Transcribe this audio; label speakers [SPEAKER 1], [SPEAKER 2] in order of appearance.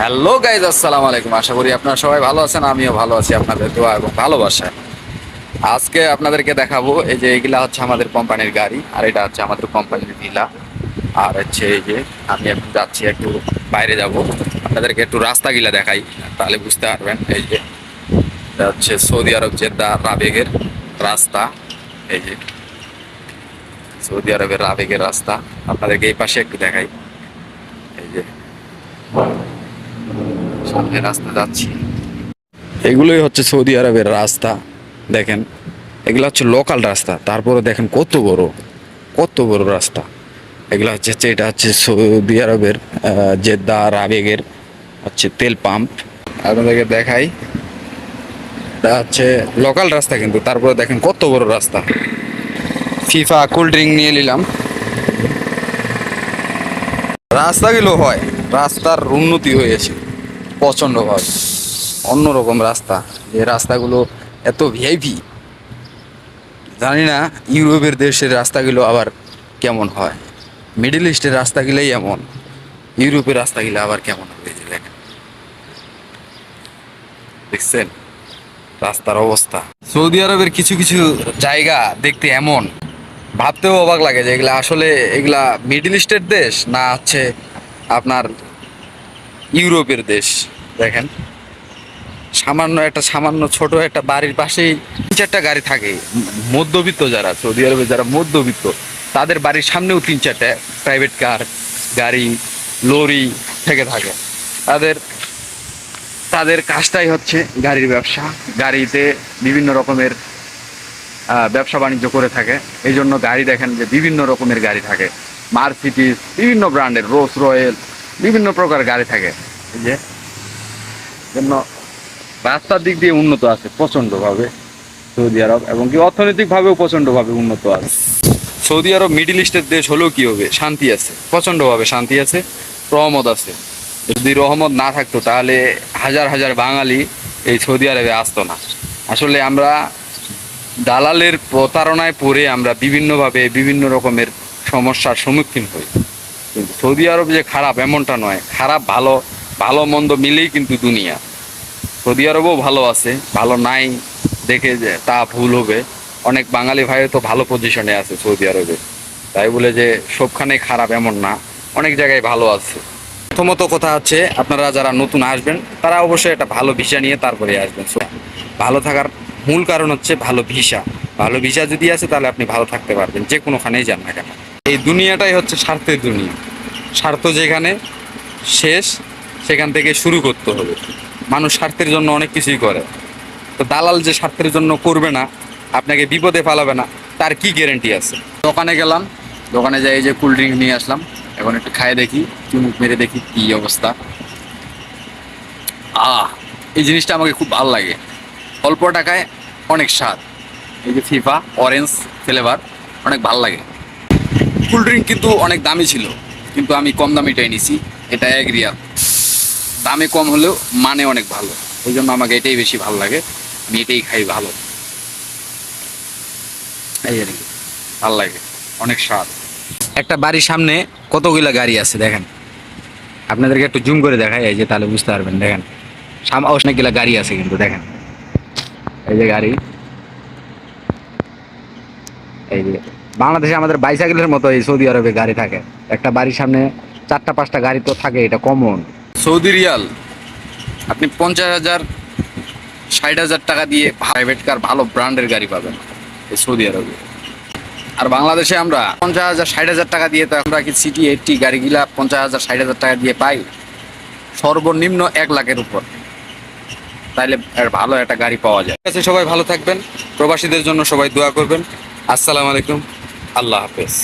[SPEAKER 1] Hello guys, আসসালামু আলাইকুম। আশা করি আপনারা সবাই ভালো আছেন, আমিও ভালো আছি আপনাদের দোয়া এবং ভালোবাসায়। আজকে আপনাদেরকে দেখাবো এই যে এগুলা হচ্ছে আমাদের কোম্পানির গাড়ি, আর এটা হচ্ছে আমাদের কোম্পানির ভিলা। আর হচ্ছে এই যে আমি এখন যাচ্ছি, একটু বাইরে যাব, আপনাদেরকে একটু রাস্তাগুলা দেখাই, তাহলে বুঝতে পারবেন। এই যে এটা হচ্ছে সৌদি আরব জেদ্দা রাবেগের রাস্তা। এই যে সৌদি আরবের রাবেগের রাস্তা, আপনাদেরকে এই পাশে একটু দেখাই। এই যে সামনে রাস্তা যাচ্ছি, এগুলোই হচ্ছে সৌদি আরবের রাস্তা। দেখেন, এগুলো হচ্ছে লোকাল রাস্তা, তারপরে দেখেন কত বড় কত বড় রাস্তা। এগুলো হচ্ছে এটা হচ্ছে সৌদি আরবের জেদ্দা রাবেগের হচ্ছে তেল পাম্প। আপনাদেরকে দেখাই, এটা হচ্ছে লোকাল রাস্তা, কিন্তু তারপরে দেখেন কত বড় রাস্তা। ফিফা কোল্ড ড্রিঙ্ক নিয়ে নিলাম। রাস্তাগুলো হয়, রাস্তার উন্নতি হয়েছে প্রচণ্ডভাবে, অন্যরকম রাস্তা। এই রাস্তাগুলো এত ভিআইপি, জানি না ইউরোপের দেশের রাস্তাগুলো আবার কেমন হয়। মিডল ইস্টের রাস্তাগুলোই এমন, ইউরোপের রাস্তাগুলো আবার কেমন হবে। এই যে দেখেন, দেখছেন রাস্তার অবস্থা। সৌদি আরবের কিছু কিছু জায়গা দেখতে এমন, ভাবতেও অবাক লাগে যে এগুলা আসলে এগুলা মিডল ইস্টের দেশ না হচ্ছে আপনার ইউরোপের দেশ। দেখেন, সামান্য ছোট একটা বাড়ির পাশেই 3-4টা গাড়ি থাকে। মধ্যবিত্ত যারা, সৌদি আরবে যারা মধ্যবিত্ত, তাদের বাড়ির সামনেও 3-4টা প্রাইভেট কার, গাড়ি, লরি থেকে থাকে। তাদের তাদের কাজটাই হচ্ছে গাড়ির ব্যবসা। গাড়িতে বিভিন্ন রকমের ব্যবসা বাণিজ্য করে থাকে। এই জন্য গাড়ি দেখেন যে বিভিন্ন রকমের গাড়ি থাকে, মার্সিডিজ, বিভিন্ন ব্র্যান্ডের, রোলস রয়েল, বিভিন্ন প্রকার গাড়ি থাকে। এই যে জন্য রাস্তার দিক দিয়ে উন্নত আছে প্রচণ্ডভাবে সৌদি আরব, এবং কি অর্থনৈতিকভাবেও প্রচণ্ডভাবে উন্নত আছে। সৌদি আরব মিডিল ইস্টের দেশ হলেও কি হবে, শান্তি আছে, প্রচণ্ডভাবে শান্তি আছে, রহমত আছে। যদি রহমত না থাকতো তাহলে হাজার হাজার বাঙালি এই সৌদি আরবে আসতো না। আসলে আমরা দালালের প্রতারণায় পড়ে আমরা বিভিন্নভাবে বিভিন্ন রকমের সমস্যার সম্মুখীন হই। কিন্তু সৌদি আরব যে খারাপ এমনটা নয়, খারাপ ভালো, ভালো মন্দ মিলেই কিন্তু দুনিয়া। সৌদি আরবও ভালো আছে, ভালো নাই দেখে যে তা ভুল হবে। অনেক বাঙালি ভাই তো ভালো পজিশনে আছে সৌদি আরবে, তাই বলে যে সবখানে খারাপ এমন না, অনেক জায়গায় ভালো আছে। প্রথমত কথা হচ্ছে, আপনারা যারা নতুন আসবেন তারা অবশ্যই একটা ভালো ভিসা নিয়ে তারপরে আসবেন। ভালো থাকার মূল কারণ হচ্ছে ভালো ভিসা। ভালো ভিসা যদি আছে তাহলে আপনি ভালো থাকতে পারবেন, যে কোনোখানেই যান না কেন। এই দুনিয়াটাই হচ্ছে স্বার্থের দুনিয়া, স্বার্থ যেখানে শেষ সেখান থেকে শুরু করতে হবে। মানুষ স্বার্থের জন্য অনেক কিছুই করে, তো দালাল যে স্বার্থের জন্য করবে না, আপনাকে বিপদে ফালাবে না, তার কি গ্যারেন্টি আছে? দোকানে গেলাম, দোকানে যাই, যে কোল্ড ড্রিঙ্ক নিয়ে আসলাম, এখন একটু খায় দেখি, চুমুক মেরে দেখি কি অবস্থা। এই জিনিসটা আমাকে খুব ভালো লাগে, অল্প টাকায় অনেক স্বাদ। এই যে ফিফা অরেঞ্জ ফ্লেভার, অনেক ভালো লাগে। কোল্ড ড্রিঙ্ক কিন্তু অনেক দামি ছিল, কিন্তু আমি কম দামিটাই নিছি। এটা 1 রিয়াল, দামে কম হলেও মানে অনেক ভালো, ওই জন্য আমাকে এটাই বেশি ভালো লাগে, আমি এটাই খাই। ভালো, এই আর কি, ভালো লাগে, অনেক স্বাদ। একটা বাড়ির সামনে কতগুলা গাড়ি আছে দেখেন, আপনাদেরকে একটু জুম করে দেখাই, এই যে তাহলে বুঝতে পারবেন। দেখেন অনেকগুলা গাড়ি আছে, কিন্তু দেখেন এই যে গাড়ি, এই যে বাংলাদেশে আমাদের বাইসাইকেলের মতো এই সৌদি আরবে গাড়ি থাকে। একটা বাড়ির সামনে 4-5টা গাড়ি তো থাকে, এটা কমন। সৌদি রিয়াল আপনি 50,000 60,000 টাকা দিয়ে প্রাইভেট কার, ভালো ব্র্যান্ডের গাড়ি পাবেন এই সৌদি আরবে। আর বাংলাদেশে আমরা 50,000 60,000 টাকা দিয়ে, তো আমরা কি সিটি 80 গাড়িগুলা 50,000 60,000 টাকা দিয়ে পাই? সর্বনিম্ন 1 লাখের উপর, তাইলে ভালো একটা গাড়ি পাওয়া যায়। ঠিক আছে, সবাই ভালো থাকবেন, প্রবাসীদের জন্য সবাই দোয়া করবেন। আসসালামু আলাইকুম, আল্লাহ হাফেজ।